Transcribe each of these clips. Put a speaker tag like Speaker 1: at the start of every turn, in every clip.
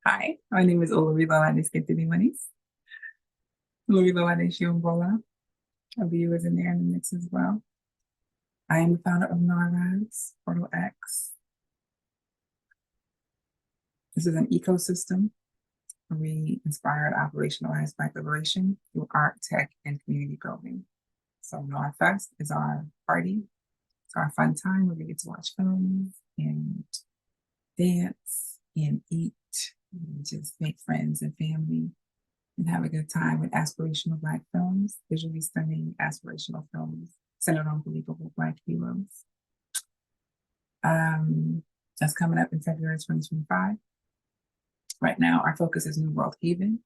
Speaker 1: Hi, my name is Olorilola Sketibimanis. Olorilola Shiongola. I'll be was in there in the mix as well. I am the founder of NARLabs, Portal X. This is an ecosystem where we inspire and operationalize Black liberation through art, tech, and community building. So NARFest is our party. It's our fun time where we get to watch films and dance and eat and just make friends and family and have a good time with aspirational Black films, visually stunning aspirational films centered on believable Black heroes. Um, that's coming up in February 2025. Right now, our focus is New World Haven.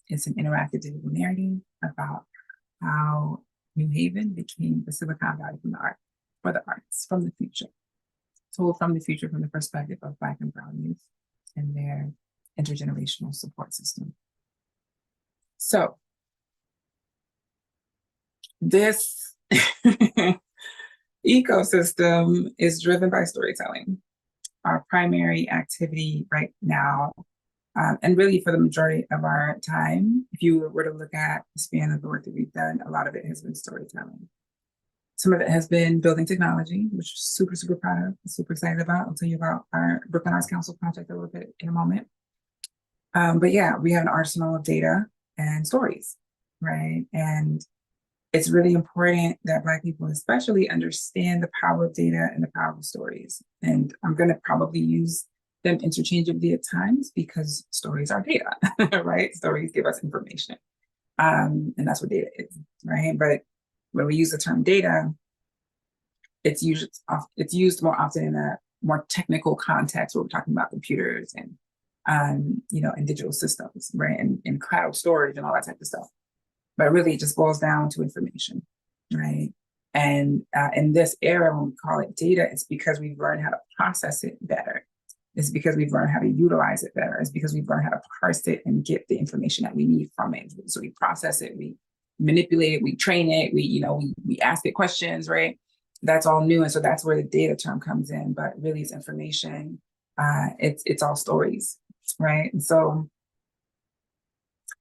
Speaker 1: It's an interactive digital narrative about how New Haven became the Silicon Valley for the arts, from the future. Told from the future from the perspective of Black and Brown youth and their intergenerational support system. So this ecosystem is driven by storytelling. Our primary activity right now, and really for the majority of our time, if you were to look at the span of the work that we've done, a lot of it has been storytelling. Some of it has been building technology, which I'm super, super proud of, super excited about. I'll tell you about our Brooklyn Arts Council project a little bit in a moment. But yeah, we have an arsenal of data and stories, right? And it's really important that Black people especially understand the power of data and the power of stories. And I'm going to probably use them interchangeably at times because stories are data, right? Stories give us information. And that's what data is, right? But when we use the term data, it's used more often in a more technical context where we're talking about computers and and digital systems, right? And cloud storage and all that type of stuff. But really it just boils down to information, right? And in this era, when we call it data, it's because we've learned how to process it better. It's because we've learned how to utilize it better. It's because we've learned how to parse it and get the information that we need from it. So we process it, we manipulate it, we train it, we ask it questions, right? That's all new. And so that's where the data term comes in, but really it's information. It's all stories, right? And so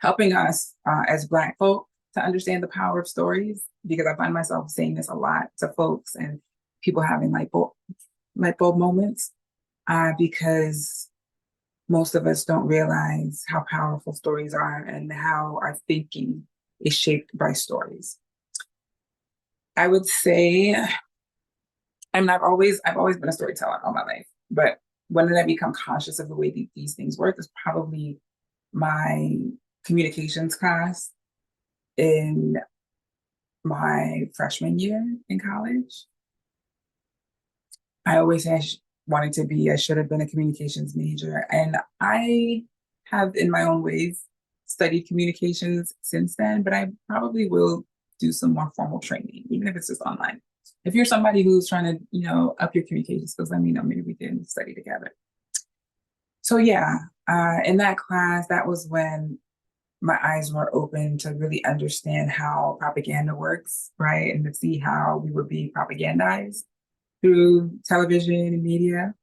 Speaker 1: helping us as Black folk to understand the power of stories, because I find myself saying this a lot to folks and people having light bulb moments, because most of us don't realize how powerful stories are and how our thinking is shaped by stories. I would say, I've always been a storyteller all my life, but when did I become conscious of the way these things work is probably my communications class in my freshman year in college. I always I should have been a communications major. And I have, in my own ways, studied communications since then, but I probably will do some more formal training, even if it's just online. If you're somebody who's trying to, up your communication skills, let me know. Maybe we can study together. So yeah, in that class, that was when my eyes were open to really understand how propaganda works, right? And to see how we were being propagandized through television and media.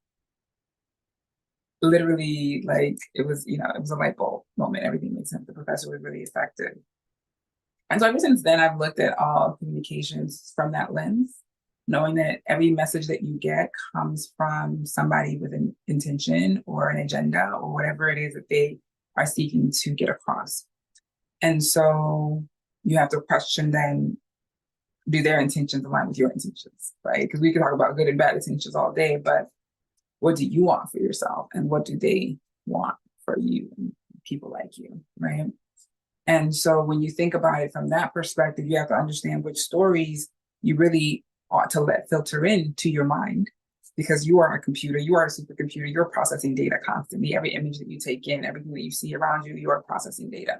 Speaker 1: Literally, like it was a light bulb moment. Everything made sense. The professor was really effective. And so ever since then, I've looked at all communications from that lens, knowing that every message that you get comes from somebody with an intention or an agenda or whatever it is that they are seeking to get across. And so you have to question then, do their intentions align with your intentions, right? Because we can talk about good and bad intentions all day, but what do you want for yourself? And what do they want for you and people like you, right? And so when you think about it from that perspective, you have to understand which stories you really ought to let filter into your mind, because you are a computer, you are a supercomputer, you're processing data constantly. Every image that you take in, everything that you see around you, you are processing data,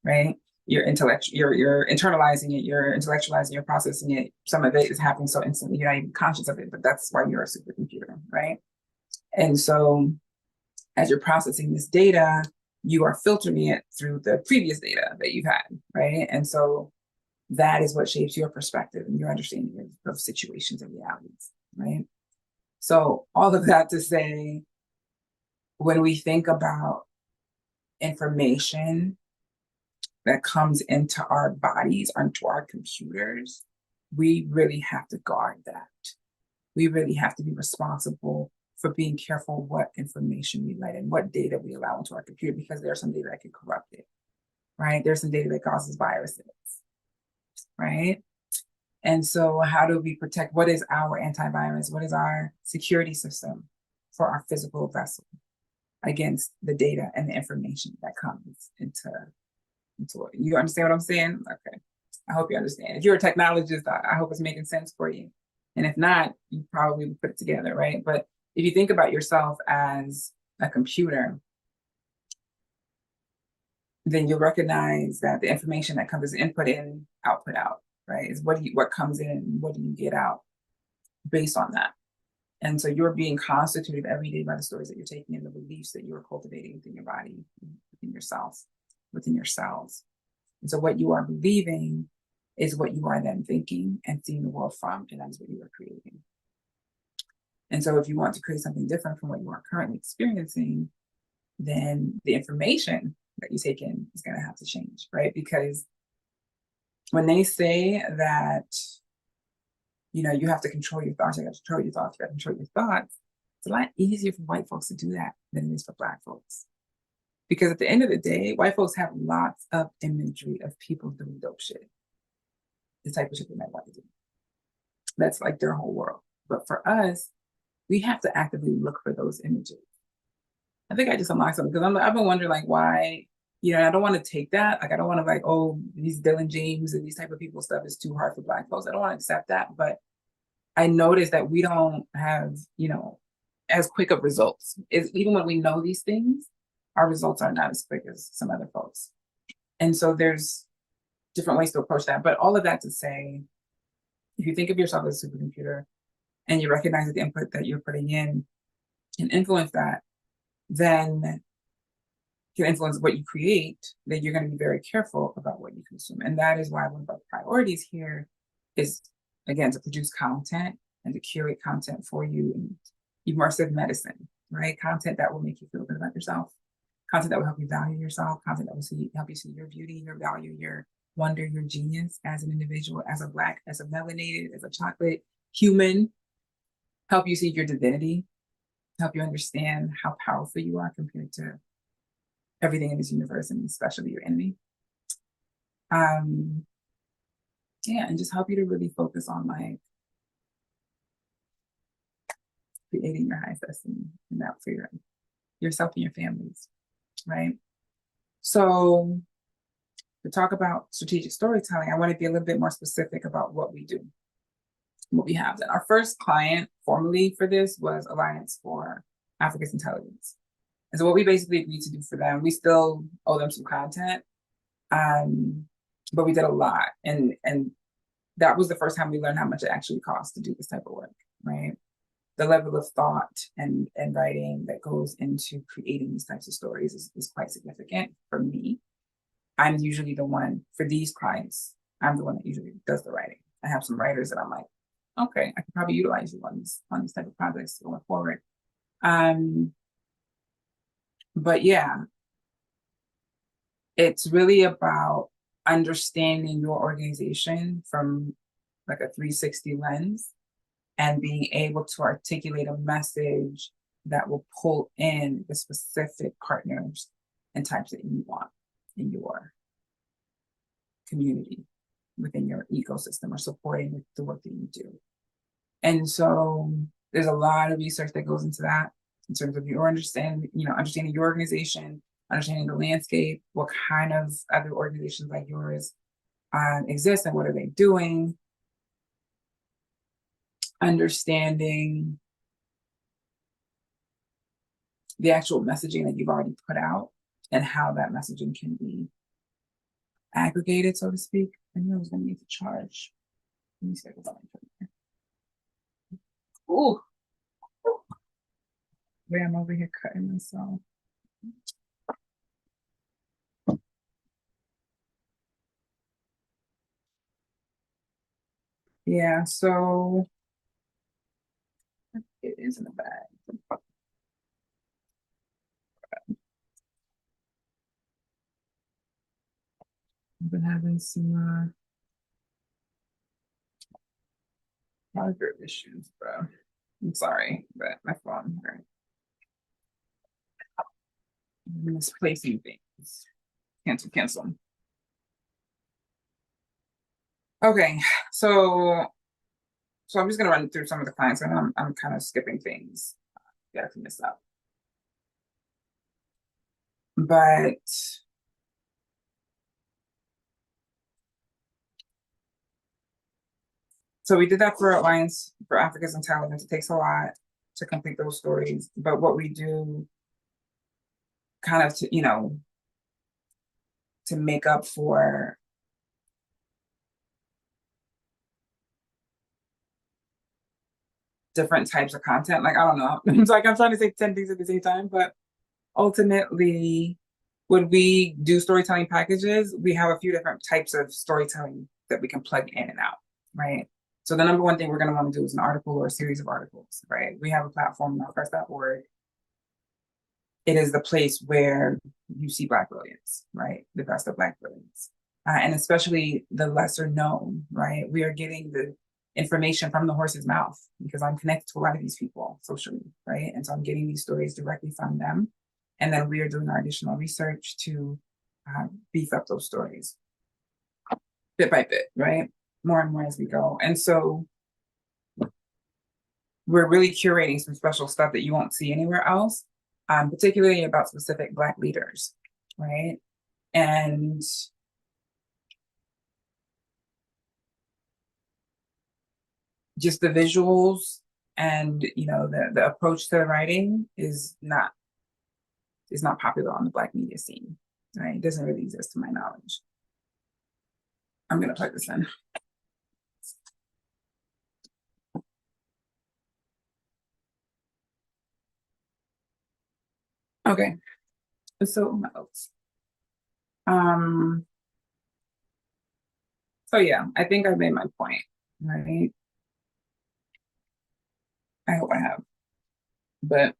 Speaker 1: right? You're internalizing it, you're intellectualizing, you're processing it. Some of it is happening so instantly, you're not even conscious of it, but that's why you're a supercomputer, right? And so as you're processing this data, you are filtering it through the previous data that you've had, right? And so that is what shapes your perspective and your understanding of situations and realities, right? So all of that to say, when we think about information that comes into our bodies, onto our computers, we really have to guard that. We really have to be responsible for being careful what information we let in, what data we allow into our computer, because there's some data that can corrupt it, right? There's some data that causes viruses, right? And so how do we protect, what is our antivirus? What is our security system for our physical vessel against the data and the information that comes into it? You understand what I'm saying? Okay. I hope you understand. If you're a technologist, I hope it's making sense for you. And if not, you probably would put it together, right? But if you think about yourself as a computer, then you'll recognize that the information that comes as input in, output out, right? Is what comes in, what do you get out based on that? And so you're being constituted every day by the stories that you're taking and the beliefs that you are cultivating within your body, within yourself, within your cells. And so what you are believing is what you are then thinking and seeing the world from, and that's what you are creating. And so if you want to create something different from what you are currently experiencing, then the information that you take in is going to have to change, right? Because when they say that, you know, you have to control your thoughts, you have to control your thoughts, you have to control your thoughts, it's a lot easier for white folks to do that than it is for Black folks. Because at the end of the day, white folks have lots of imagery of people doing dope shit. The type of shit they might want to do. That's like their whole world. But for us, we have to actively look for those images. I think I just unlocked something because I've been wondering like why, you know, I don't want to take that. Like I don't want to like, oh, these Dylan James and these type of people stuff is too hard for Black folks. I don't want to accept that. But I noticed that we don't have, you know, as quick of results. Even when we know these things, our results are not as quick as some other folks. And so there's different ways to approach that. But all of that to say, if you think of yourself as a supercomputer and you recognize that the input that you're putting in can influence that, then can influence what you create, then you're going to be very careful about what you consume. And that is why one of our priorities here is, again, to produce content and to curate content for you in immersive medicine, right? Content that will make you feel good about yourself, content that will help you value yourself, content that will help you see your beauty, your value, your wonder, your genius as an individual, as a Black, as a melanated, as a chocolate human, help you see your divinity, help you understand how powerful you are compared to everything in this universe and especially your enemy. Yeah, and just help you to really focus on like creating your highest destiny and that for yourself and your families, right? So to talk about strategic storytelling, I want to be a little bit more specific about what we do, what we have. And our first client formally for this was Alliance for Africa's Intelligence. And so what we basically agreed to do for them, we still owe them some content, but we did a lot. And that was the first time we learned how much it actually costs to do this type of work, right? The level of thought and writing that goes into creating these types of stories is quite significant for me. I'm usually the one, for these clients, I'm the one that usually does the writing. I have some writers that I'm like, okay, I could probably utilize you on these type of projects going forward. But yeah, it's really about understanding your organization from like a 360 lens and being able to articulate a message that will pull in the specific partners and types that you want in your community, within your ecosystem, or supporting the work that you do. And so there's a lot of research that goes into that in terms of your understanding your organization, understanding the landscape, what kind of other organizations like yours exist and what are they doing, understanding the actual messaging that you've already put out and how that messaging can be aggregated, so to speak. I knew I was going to need to charge. Let me see if I can. Ooh. Wait, I'm over here cutting myself. Yeah, so it is in the bag. I've been having some charger issues, bro. I'm sorry, but my phone, right? Misplacing things. Cancel. Okay, so I'm just gonna run through some of the clients, and I'm kind of skipping things. Gotta clean this up. But so we did that for Alliance for Africa's Intelligence. It takes a lot to complete those stories, but what we do kind of to, to make up for different types of content. Like, I don't know. It's like I'm trying to say 10 things at the same time, but ultimately, when we do storytelling packages, we have a few different types of storytelling that we can plug in and out, right? So the number one thing we're going to want to do is an article or a series of articles, right? We have a platform, NowPress.org. It is the place where you see Black brilliance, right? The best of Black brilliance. And especially the lesser known, right? We are getting the information from the horse's mouth because I'm connected to a lot of these people socially, right? And so I'm getting these stories directly from them. And then we are doing our additional research to beef up those stories bit by bit, right? More and more as we go. And so we're really curating some special stuff that you won't see anywhere else, particularly about specific Black leaders, right? And just the visuals and the approach to the writing is not popular on the Black media scene, right? It doesn't really exist to my knowledge. I'm gonna plug this in. Okay, so my notes. So yeah, I think I made my point, right? I hope I have. But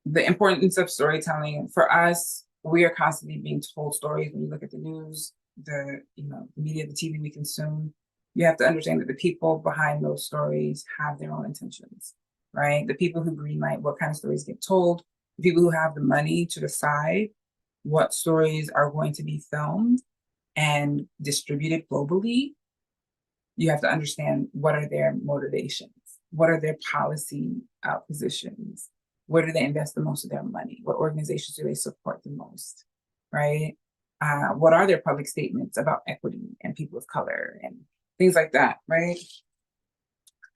Speaker 1: the importance of storytelling for us, we are constantly being told stories. When you look at the news, the media, the TV we consume, you have to understand that the people behind those stories have their own intentions, right? The people who greenlight what kind of stories get told, the people who have the money to decide what stories are going to be filmed and distributed globally, you have to understand what are their motivations, what are their policy positions, where do they invest the most of their money, what organizations do they support the most, right? What are their public statements about equity and people of color and things like that, right?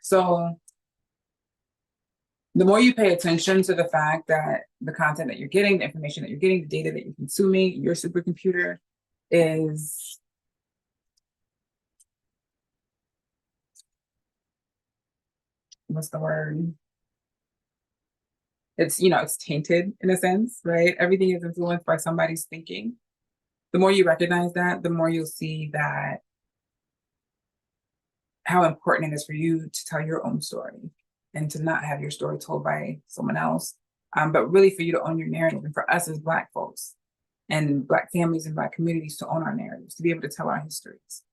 Speaker 1: So the more you pay attention to the fact that the content that you're getting, the information that you're getting, the data that you're consuming, your supercomputer is what's the word? It's it's tainted in a sense, right? Everything is influenced by somebody's thinking. The more you recognize that, the more you'll see that how important it is for you to tell your own story and to not have your story told by someone else, but really for you to own your narrative. And for us as Black folks and Black families and Black communities to own our narratives, to be able to tell our histories,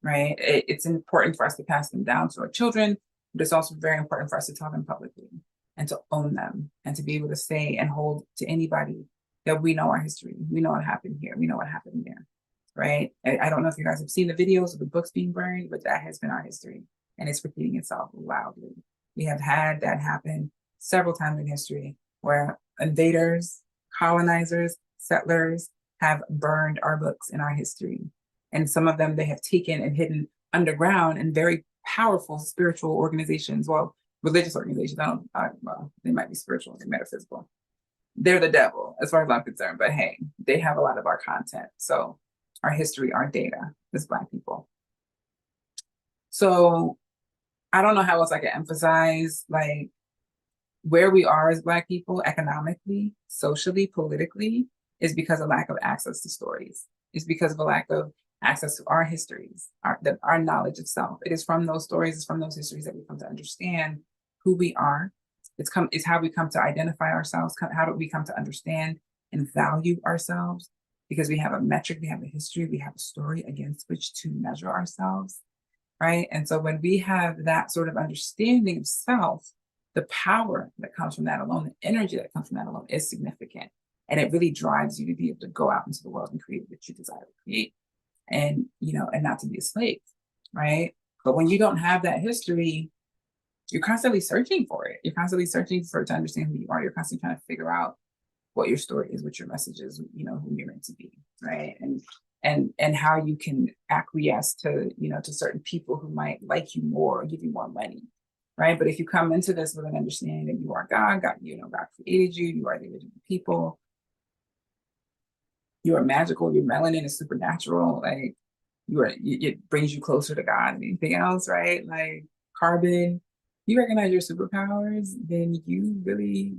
Speaker 1: right? It's important for us to pass them down to our children, but it's also very important for us to tell them publicly and to own them and to be able to say and hold to anybody that we know our history. We know what happened here. We know what happened there, right? I don't know if you guys have seen the videos of the books being burned, but that has been our history and it's repeating itself loudly. We have had that happen several times in history where invaders, colonizers, settlers have burned our books in our history. And some of them they have taken and hidden underground in very powerful spiritual organizations. Well, religious organizations. Well, they might be spiritual and metaphysical. They're the devil, as far as I'm concerned. But hey, they have a lot of our content. So our history, our data as Black people. So I don't know how else I can emphasize like where we are as Black people economically, socially, politically, is because of lack of access to stories. It's because of a lack of access to our histories, our knowledge of self. It is from those stories, it's from those histories that we come to understand who we are. It's how we come to identify ourselves, how do we come to understand and value ourselves. because we have a metric, we have a history, we have a story against which to measure ourselves, right? And so when we have that sort of understanding of self, the power that comes from that alone, the energy that comes from that alone is significant. And it really drives you to be able to go out into the world and create what you desire to create, and, and not to be a slave, right? But when you don't have that history, you're constantly searching for it. You're constantly searching to understand who you are. You're constantly trying to figure out what your story is, what your message is, who you're meant to be, right? And how you can acquiesce to, to certain people who might like you more or give you more money, right? But if you come into this with an understanding that you are God, God created you, you are the original people, you are magical, your melanin is supernatural, like it brings you closer to God than anything else, right? Like carbon, you recognize your superpowers, then you really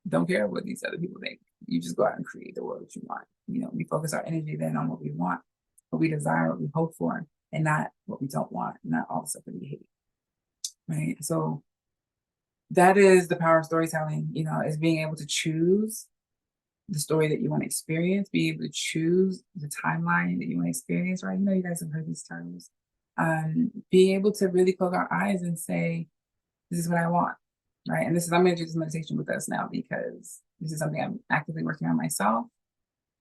Speaker 1: don't care what these other people think. You just go out and create the world that you want. We focus our energy then on what we want, what we desire, what we hope for, and not what we don't want, not all the stuff that we hate, right? So that is the power of storytelling, is being able to choose the story that you want to experience, be able to choose the timeline that you want to experience, right? You guys have heard these terms. Being able to really close our eyes and say, this is what I want, right? And I'm going to do this meditation with us now because this is something I'm actively working on myself.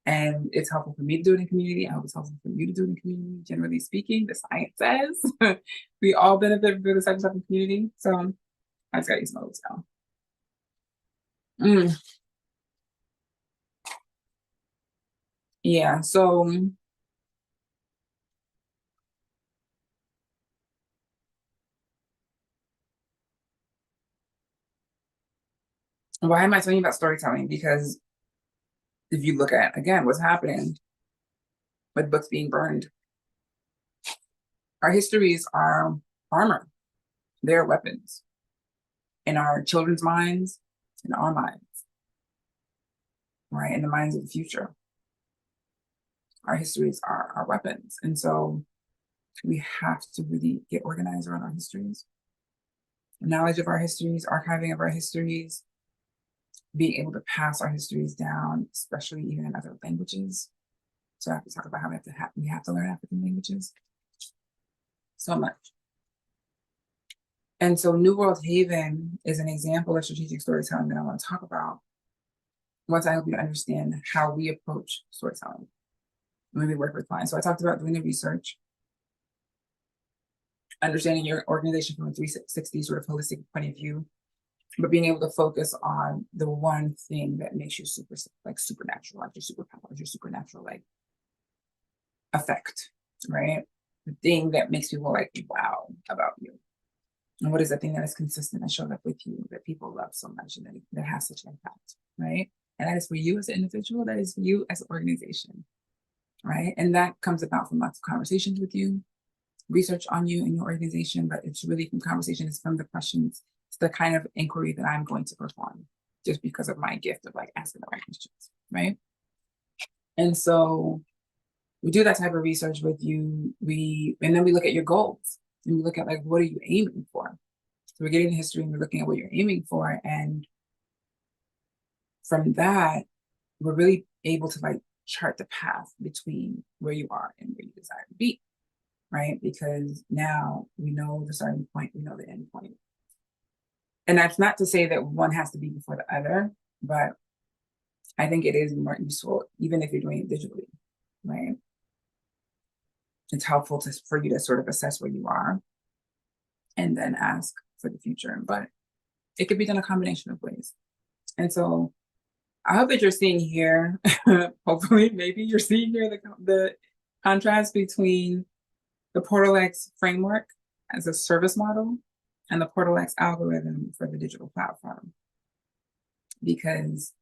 Speaker 1: And it's helpful for me to do it in community. I hope it's helpful for you to do it in community. Generally speaking, the science says we all benefit from this type of stuff in community. So I just got to use my notes now. Yeah, so why am I telling you about storytelling? Because if you look at, again, what's happening with books being burned, our histories are armor. They're weapons in our children's minds, in our minds, right? In the minds of the future. Our histories are our weapons. And so we have to really get organized around our histories. Knowledge of our histories, archiving of our histories, being able to pass our histories down, especially even in other languages. So I have to talk about how we have to learn African languages. So much. And so New World Haven is an example of strategic storytelling that I want to talk about once I help you to understand how we approach storytelling when we work with clients. So I talked about doing the research, understanding your organization from a 360 sort of holistic point of view, but being able to focus on the one thing that makes you supernatural, like your superpowers, your supernatural like effect, right? The thing that makes people like, wow, about you. And what is the thing that is consistent and showed up with you that people love so much and that has such impact, right? And that is for you as an individual, that is for you as an organization, right? And that comes about from lots of conversations with you, research on you and your organization, but it's really from conversations, from the questions, it's the kind of inquiry that I'm going to perform just because of my gift of like asking the right questions, right? And so we do that type of research with you. And then we look at your goals and we look at like, what are you aiming for? So we're getting the history and we're looking at what you're aiming for. And from that, we're really able to like chart the path between where you are and where you desire to be, right? Because now we know the starting point, we know the end point. And that's not to say that one has to be before the other, but I think it is more useful, even if you're doing it digitally, right? It's helpful for you to sort of assess where you are and then ask for the future. But it could be done a combination of ways. And so I hope that you're seeing here, hopefully, maybe you're seeing here the contrast between the Portal X framework as a service model and the Portal X algorithm for the digital platform. Because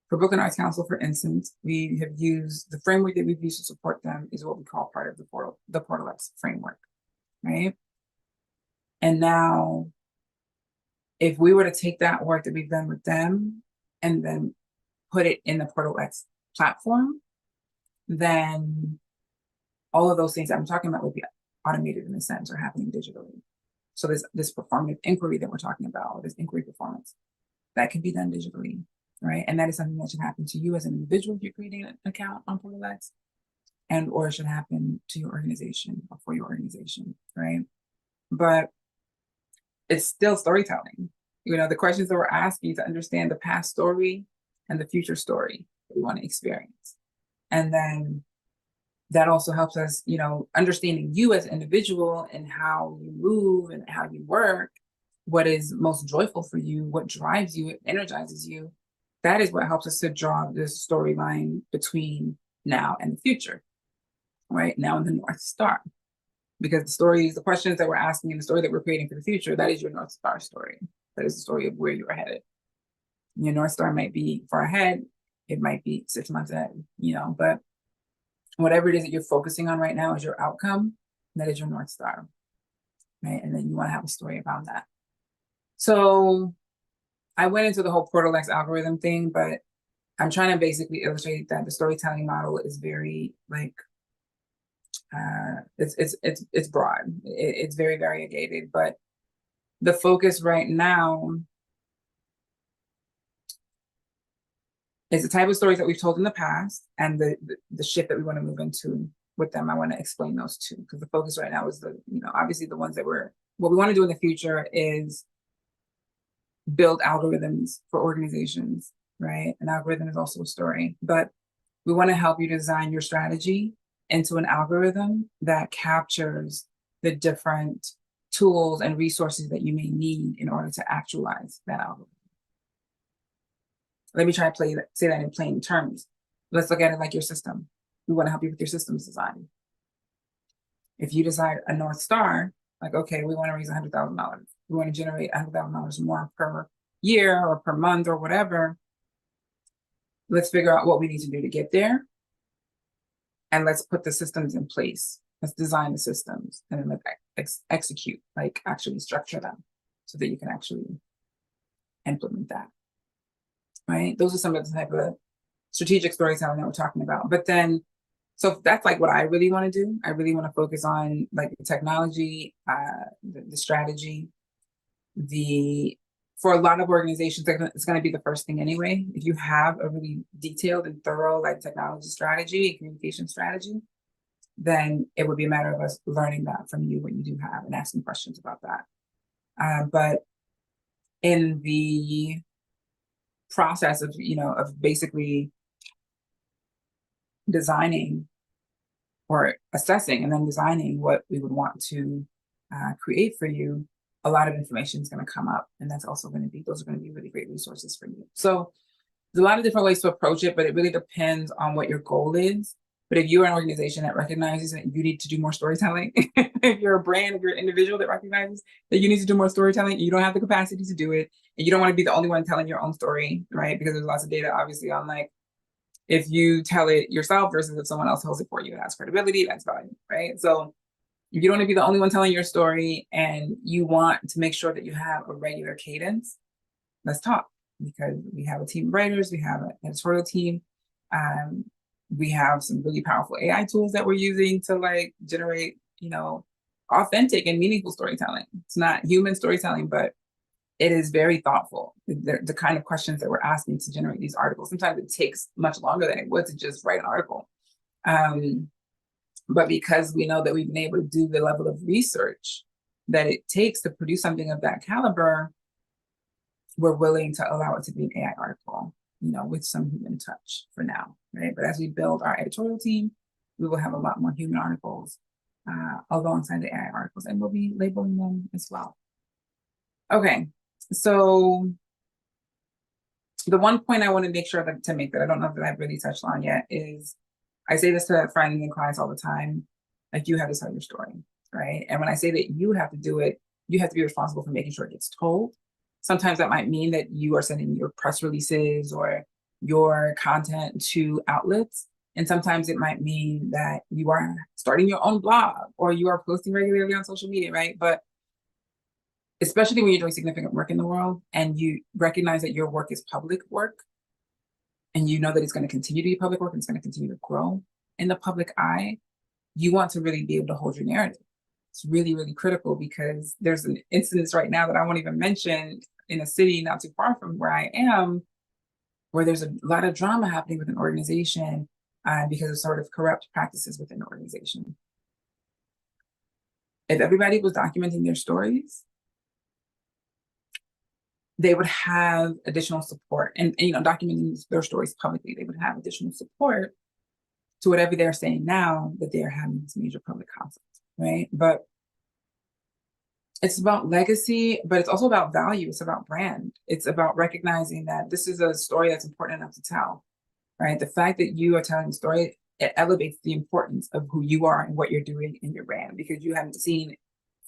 Speaker 1: for Brooklyn Arts Council, for instance, we have used the framework that we've used to support them is what we call part of the Portal X framework, right? And now, if we were to take that work that we've done with them and then put it in the Portal X platform, then all of those things I'm talking about would be automated in a sense or happening digitally. So this performative inquiry that we're talking about, or this inquiry performance, that can be done digitally, right? And that is something that should happen to you as an individual if you're creating an account on PortalX, and or it should happen to your organization or for your organization, right? But it's still storytelling. You know, the questions that we're asking to understand the past story and the future story that we want to experience. And then that also helps us, you know, understanding you as an individual and how you move and how you work, what is most joyful for you, what drives you, it energizes you. That is what helps us to draw this storyline between now and the future, right? Now and the North Star. Because the stories, the questions that we're asking and the story that we're creating for the future, that is your North Star story. That is the story of where you're headed. Your North Star might be far ahead, it might be 6 months ahead, you know, but whatever it is that you're focusing on right now is your outcome, that is your North Star, right? And then you want to have a story about that. So I went into the whole PortalX algorithm thing, but I'm trying to basically illustrate that the storytelling model is very like, it's broad. It's very variegated, but the focus right now is the type of stories that we've told in the past and the shift that we want to move into with them. I want to explain those two because the focus right now is the, you know, obviously the ones that what we want to do in the future is build algorithms for organizations, right? An algorithm is also a story, but we want to help you design your strategy into an algorithm that captures the different tools and resources that you may need in order to actualize that algorithm. Let me try to say that in plain terms. Let's look at it like your system. We want to help you with your systems design. If you decide a North Star, like, okay, we want to raise $100,000. We want to generate $100,000 more per year or per month or whatever. Let's figure out what we need to do to get there. And let's put the systems in place. Let's design the systems and then let's execute, like actually structure them so that you can actually implement that, right? Those are some of the type of strategic storytelling that we're talking about. But then, so that's like what I really want to do. I really want to focus on like the technology, the strategy, for a lot of organizations, it's going to be the first thing anyway. If you have a really detailed and thorough like technology strategy, communication strategy, then it would be a matter of us learning that from you, what you do have, and asking questions about that. But in the process of, you know, of basically designing or assessing and then designing what we would want to create for you, a lot of information is going to come up, and those are going to be really great resources for you. So there's a lot of different ways to approach it, but it really depends on what your goal is. But if you're an organization that recognizes that you need to do more storytelling, if you're a brand, if you're an individual that recognizes that you need to do more storytelling, you don't have the capacity to do it, and you don't want to be the only one telling your own story, right? Because there's lots of data, obviously, on like, if you tell it yourself versus if someone else tells it for you, it has credibility, that's value, right? So if you don't want to be the only one telling your story and you want to make sure that you have a regular cadence, let's talk, because we have a team of writers, we have an editorial team, we have some really powerful AI tools that we're using to like generate, you know, authentic and meaningful storytelling. It's not human storytelling, but it is very thoughtful. The kind of questions that we're asking to generate these articles. Sometimes it takes much longer than it would to just write an article. But because we know that we've been able to do the level of research that it takes to produce something of that caliber, we're willing to allow it to be an AI article, you know, with some human touch for now, right? But as we build our editorial team, we will have a lot more human articles alongside the AI articles, and we'll be labeling them as well. Okay, so the one point I want to make sure to make that I don't know that I've really touched on yet is, I say this to friends and clients all the time, like, you have to tell your story, right? And when I say that you have to do it, you have to be responsible for making sure it gets told. Sometimes that might mean that you are sending your press releases or your content to outlets. And sometimes it might mean that you are starting your own blog or you are posting regularly on social media, right? But especially when you're doing significant work in the world and you recognize that your work is public work, and you know that it's going to continue to be public work and it's going to continue to grow in the public eye, you want to really be able to hold your narrative. It's really, really critical, because there's an instance right now that I won't even mention in a city not too far from where I am, where there's a lot of drama happening with an organization because of sort of corrupt practices within the organization. If everybody was documenting their stories, they would have additional support, and documenting their stories publicly, they would have additional support to whatever they're saying now that they're having this major public conflict, right? But it's about legacy, but it's also about value. It's about brand. It's about recognizing that this is a story that's important enough to tell, right? The fact that you are telling the story, it elevates the importance of who you are and what you're doing in your brand, because you haven't seen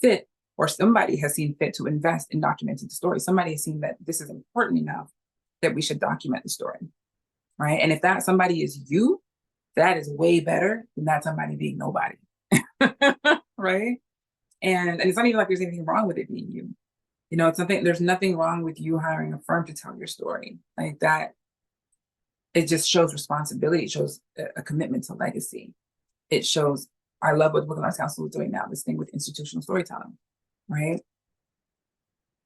Speaker 1: fit, or somebody has seen fit to invest in documenting the story. Somebody has seen that this is important enough that we should document the story, right? And if that somebody is you, that is way better than that somebody being nobody, right? And it's not even like there's anything wrong with it being you. It's something, there's nothing wrong with you hiring a firm to tell your story like that. It just shows responsibility. It shows a commitment to legacy. It shows, I love what Brooklyn Arts Council is doing now, this thing with institutional storytelling, right?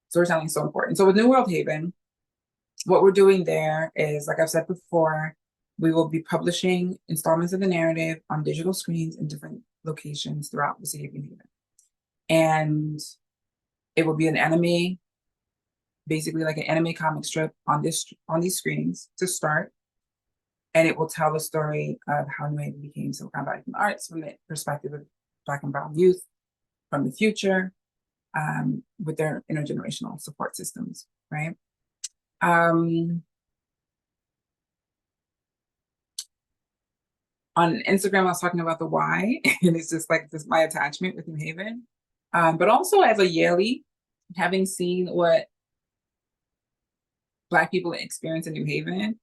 Speaker 1: Storytelling is so important. So with New World Haven, what we're doing there is, like I've said before, we will be publishing installments of the narrative on digital screens in different locations throughout the city of New Haven. And it will be an anime, basically like an anime comic strip on these screens to start. And it will tell the story of how New Haven became Silicon Valley from the arts, from the perspective of Black and Brown youth from the future, with their intergenerational support systems, right? On Instagram, I was talking about the why, and it's just like this, my attachment with New Haven. But also as a Yalie, having seen what Black people experience in New Haven,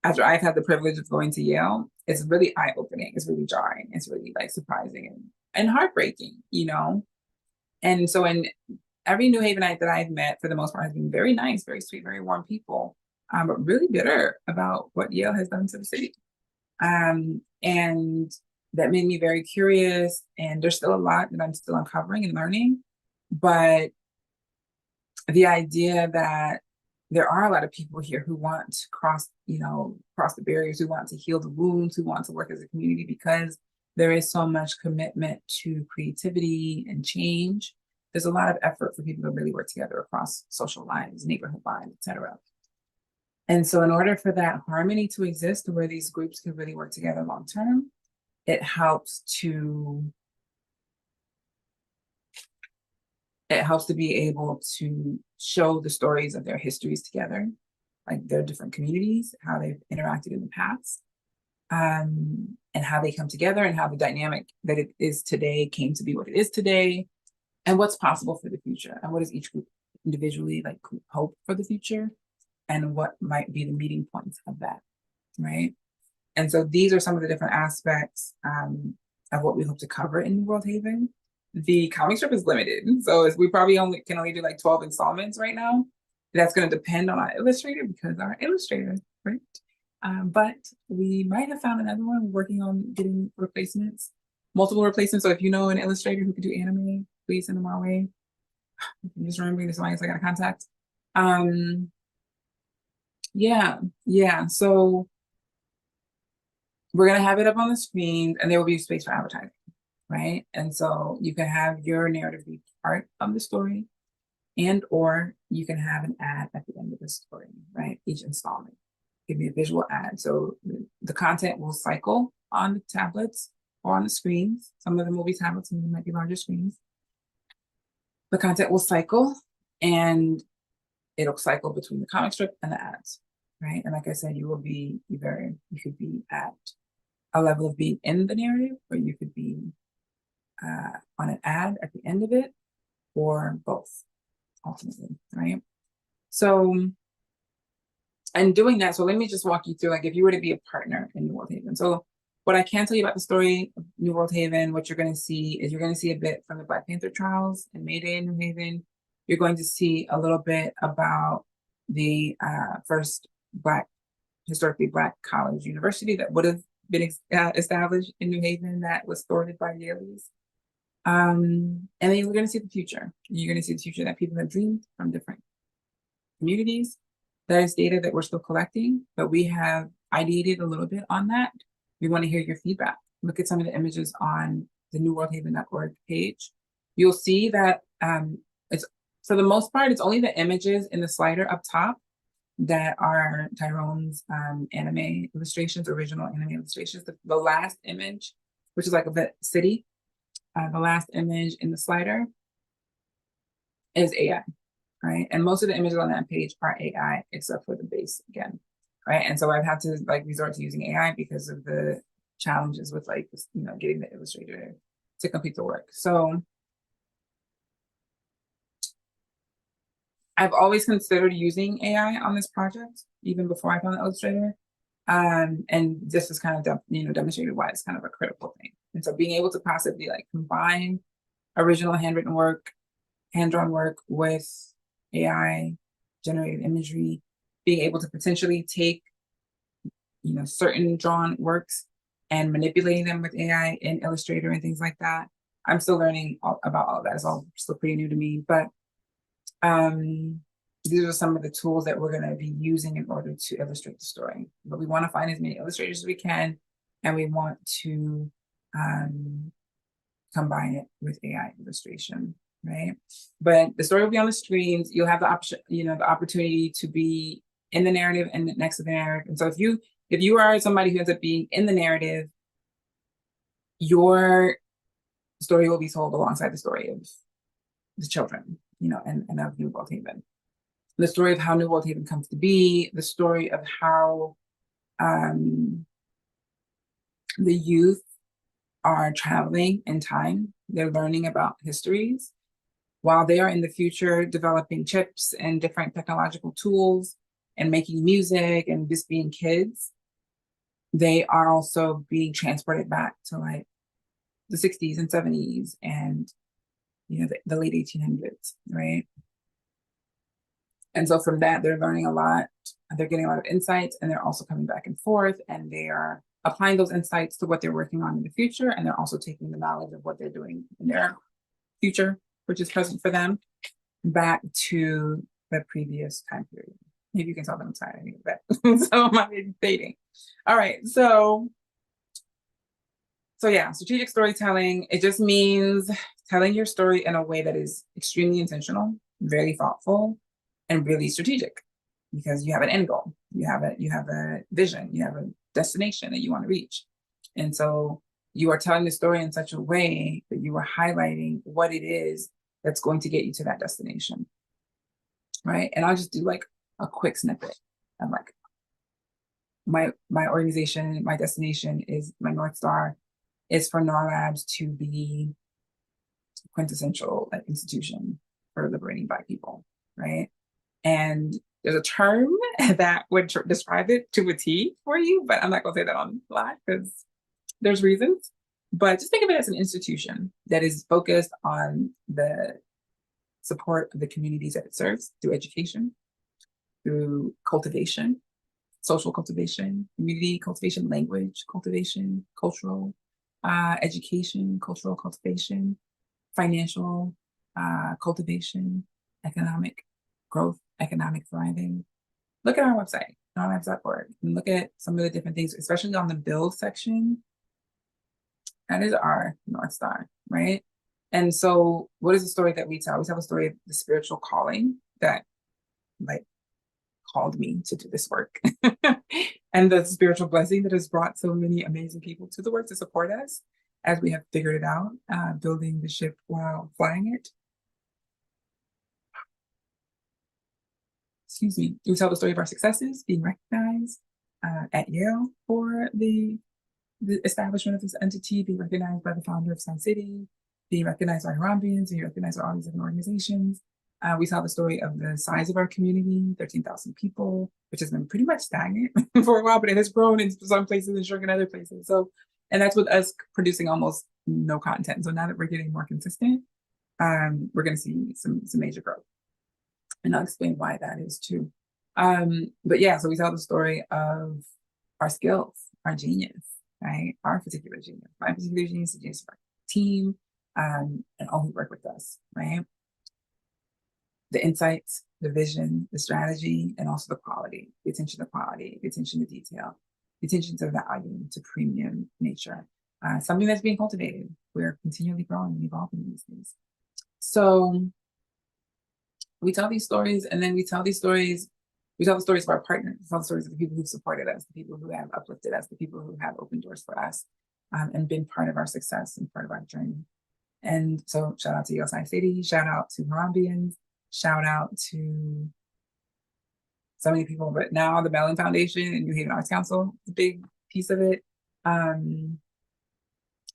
Speaker 1: after I've had the privilege of going to Yale, it's really eye-opening. It's really jarring. It's really like surprising and heartbreaking, And so in every New Havenite that I've met, for the most part, has been very nice, very sweet, very warm people, but really bitter about what Yale has done to the city. And that made me very curious. And there's still a lot that I'm still uncovering and learning. But the idea that there are a lot of people here who want to cross the barriers, who want to heal the wounds, who want to work as a community, because there is so much commitment to creativity and change. There's a lot of effort for people to really work together across social lines, neighborhood lines, et cetera. And so in order for that harmony to exist, where these groups can really work together long term, it helps to be able to show the stories of their histories together, like their different communities, how they've interacted in the past, and how they come together, and how the dynamic that it is today came to be what it is today, and what's possible for the future, and what does each group individually hope for the future, and what might be the meeting points of that, right? And so these are some of the different aspects of what we hope to cover in New World Haven. The comic strip is limited, so we probably can only do like 12 installments right now. That's going to depend on our illustrator, because our illustrator, right? But we might have found another one. We're working on getting replacements, multiple replacements. So if you know an illustrator who could do anime, please send them our way. I'm just remembering this one, I got a contact. Yeah. So we're going to have it up on the screen, and there will be space for advertising, right? And so you can have your narrative be part of the story, and or you can have an ad at the end of the story, right? Each installment give me a visual ad. So the content will cycle on the tablets or on the screens. Some of them will be tablets, and they might be larger screens. The content will cycle, and it'll cycle between the comic strip and the ads, right? And like I said, you could be at a level of being in the narrative, or you could be on an ad at the end of it, or both, ultimately, right? So, and doing that, so let me just walk you through, if you were to be a partner in New World Haven. So what I can tell you about the story of New World Haven, what you're going to see is, you're going to see a bit from the Black Panther trials in May Day in New Haven. You're going to see a little bit about the first historically Black college university that would have been established in New Haven, that was started by Yaleys. And then you're going to see the future. You're going to see the future that people have dreamed from different communities. That is data that we're still collecting, but we have ideated a little bit on that. We want to hear your feedback. Look at some of the images on the newworldhaven.org page. You'll see that it's, for the most part, it's only the images in the slider up top that are Tyrone's anime illustrations, original anime illustrations. The last image, which is like a city, the last image in the slider is AI, right? And most of the images on that page are AI, except for the base again, right? And so I've had to like resort to using AI because of the challenges with like, you know, getting the illustrator to complete the work. So I've always considered using AI on this project, even before I found the illustrator. And this is kind of, you know, demonstrated why it's kind of a critical thing. And so being able to possibly like combine original handwritten work, hand-drawn work with AI generated imagery, being able to potentially take, you know, certain drawn works and manipulating them with AI in Illustrator and things like that. I'm still learning about all of that. It's all still pretty new to me, but these are some of the tools that we're going to be using in order to illustrate the story. But we want to find as many illustrators as we can, and we want to combine it with AI illustration, right? But the story will be on the screens. You'll have the option, you know, the opportunity to be in the narrative and next to the narrative. And so if you are somebody who ends up being in the narrative, your story will be told alongside the story of the children, you know, and of New World Haven. The story of how New World Haven comes to be, the story of how the youth are traveling in time. They're learning about histories while they are in the future developing chips and different technological tools and making music and just being kids. They are also being transported back to like the 60s and 70s and, you know, the late 1800s, right? And so from that, they're learning a lot. They're getting a lot of insights, and they're also coming back and forth, and they are applying those insights to what they're working on in the future. And they're also taking the knowledge of what they're doing in their future, which is present for them, back to the previous time period. Maybe you can tell them I'm tired of that. So I'm dating. All right. So yeah, strategic storytelling, it just means telling your story in a way that is extremely intentional, very thoughtful, and really strategic, because you have an end goal, you have a vision, you have a destination that you want to reach. And so you are telling the story in such a way that you are highlighting what it is that's going to get you to that destination, right? And I'll just do like a quick snippet. I'm like, my organization, my destination is, my North Star is for NAR Labs to be quintessential institution for liberating Black people, right? And there's a term that would describe it to a T for you, but I'm not going to say that on live because there's reasons. But just think of it as an institution that is focused on the support of the communities that it serves through education, through cultivation, social cultivation, community cultivation, language cultivation, cultural education, cultural cultivation, financial cultivation, economic growth, economic thriving. Look at our website, narlabs.org, and look at some of the different things, especially on the build section. That is our North Star, right? And so what is the story that we tell? We tell a story of the spiritual calling that like called me to do this work and the spiritual blessing that has brought so many amazing people to the work to support us as we have figured it out, building the ship while flying it. Excuse me. We tell the story of our successes, being recognized at Yale for the establishment of this entity, being recognized by the founder of Sun City, being recognized by Harambeans, being recognized by all these different organizations. We tell the story of the size of our community, 13,000 people, which has been pretty much stagnant for a while, but it has grown in some places and shrunk in other places. So, and that's with us producing almost no content. So now that we're getting more consistent, we're going to see some major growth. And I'll explain why that is too. But yeah, so we tell the story of our skills, our genius, right? Our particular genius, my particular genius, the genius of our team, and all who work with us, right? The insights, the vision, the strategy, and also the quality, the attention to quality, the attention to detail, the attention to value, to premium nature. Something that's being cultivated. We're continually growing and evolving these days. So we tell these stories, and then we tell the stories of our partners, we tell the stories of the people who've supported us, the people who have uplifted us, the people who have opened doors for us, and been part of our success and part of our journey. And so shout out to Yosai City, shout out to Harambeans, shout out to so many people, but now the Mellon Foundation and New Haven Arts Council, a big piece of it.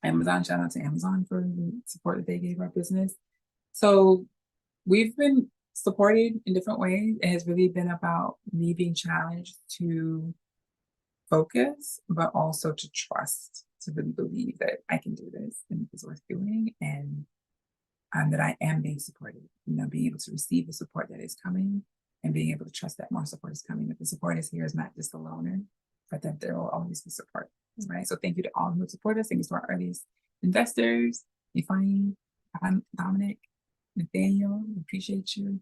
Speaker 1: Amazon, shout out to Amazon for the support that they gave our business. So we've been supported in different ways. It has really been about me being challenged to focus, but also to trust, to really believe that I can do this and it's worth doing, and that I am being supported. Being able to receive the support that is coming, and being able to trust that more support is coming. That the support is here is not just a loaner, but that there will always be support. Right. So thank you to all who support us. Thank you to our earliest investors, Ifani, Dominic, Nathaniel, we appreciate you.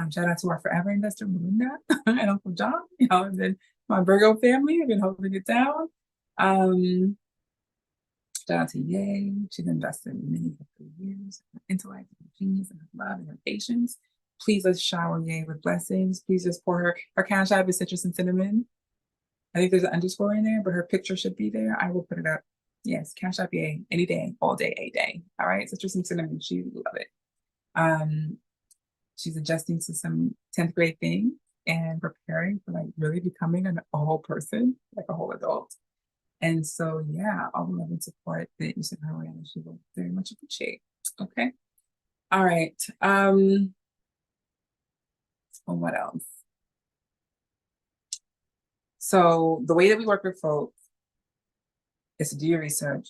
Speaker 1: Shout out to our forever investor, Melinda, and Uncle John, and then my Virgo family have been holding it down. Shout out to Ye. She's invested in many for years. Her intellect, her genius, and her love, and her patience. Please let's shower Ye with blessings. Please just pour her Cash App is Citrus and Cinnamon. I think there's an underscore in there, but her picture should be there. I will put it up. Yes, Cash App Ye, any day, all day, a day. All right, Citrus and Cinnamon, she will love it. She's adjusting to some 10th grade things and preparing for like really becoming a whole person, like a whole adult. And so, yeah, all the love and support that you sent her way, and she will very much appreciate. Okay. All right. What else? So the way that we work with folks is to do your research,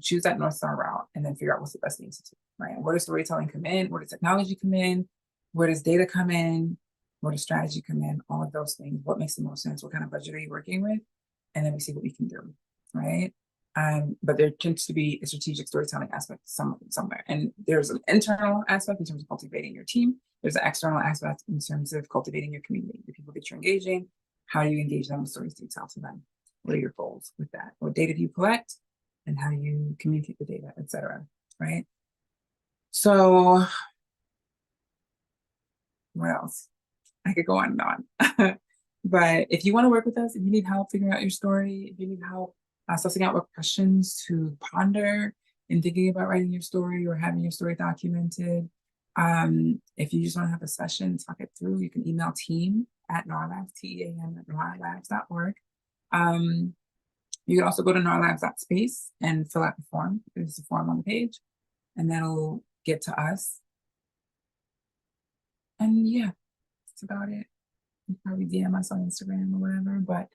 Speaker 1: choose that North Star route, and then figure out what's the best thing to do, right? Where does storytelling come in? Where does technology come in? Where does data come in? Where does strategy come in? All of those things. What makes the most sense? What kind of budget are you working with? And then we see what we can do, right? But there tends to be a strategic storytelling aspect somewhere. And there's an internal aspect in terms of cultivating your team. There's an external aspect in terms of cultivating your community, the people that you're engaging. How do you engage them with stories to tell to them? What are your goals with that? What data do you collect? And how do you communicate the data, et cetera, right? So what else? I could go on and on. But if you want to work with us, if you need help figuring out your story, if you need help sussing out what questions to ponder in thinking about writing your story or having your story documented, if you just want to have a session, talk it through, you can email team@NARLabs, team@NARLabs.org. You can also go to narlabs.space and fill out the form. There's a form on the page, and that'll get to us. And yeah, that's about it. You can probably DM us on Instagram or whatever. But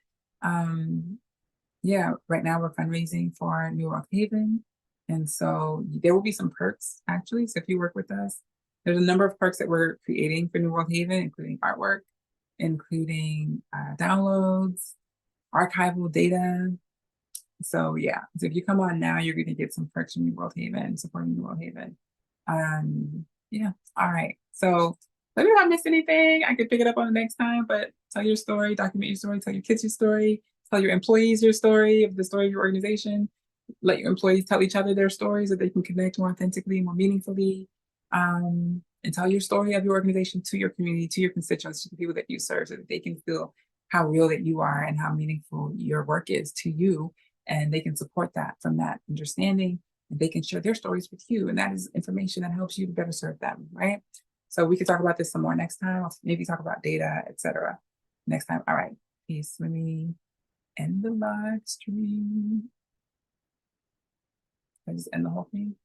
Speaker 1: yeah, right now we're fundraising for New World Haven. And so there will be some perks actually. So if you work with us, there's a number of perks that we're creating for New World Haven, including artwork, including downloads, archival data. So yeah, so if you come on now, you're going to get some perks from New World Haven, supporting New World Haven. Yeah, all right. So let me not miss anything. I could pick it up on the next time, but tell your story, document your story, tell your kids your story, tell your employees your story of the story of your organization. Let your employees tell each other their stories so they can connect more authentically, more meaningfully. And tell your story of your organization to your community, to your constituents, to the people that you serve, so that they can feel how real that you are and how meaningful your work is to you. And they can support that from that understanding, and they can share their stories with you. And that is information that helps you to better serve them, right? So we could talk about this some more next time. I'll maybe talk about data, etc. next time. All right, peace. Let me end the live stream. I just end the whole thing.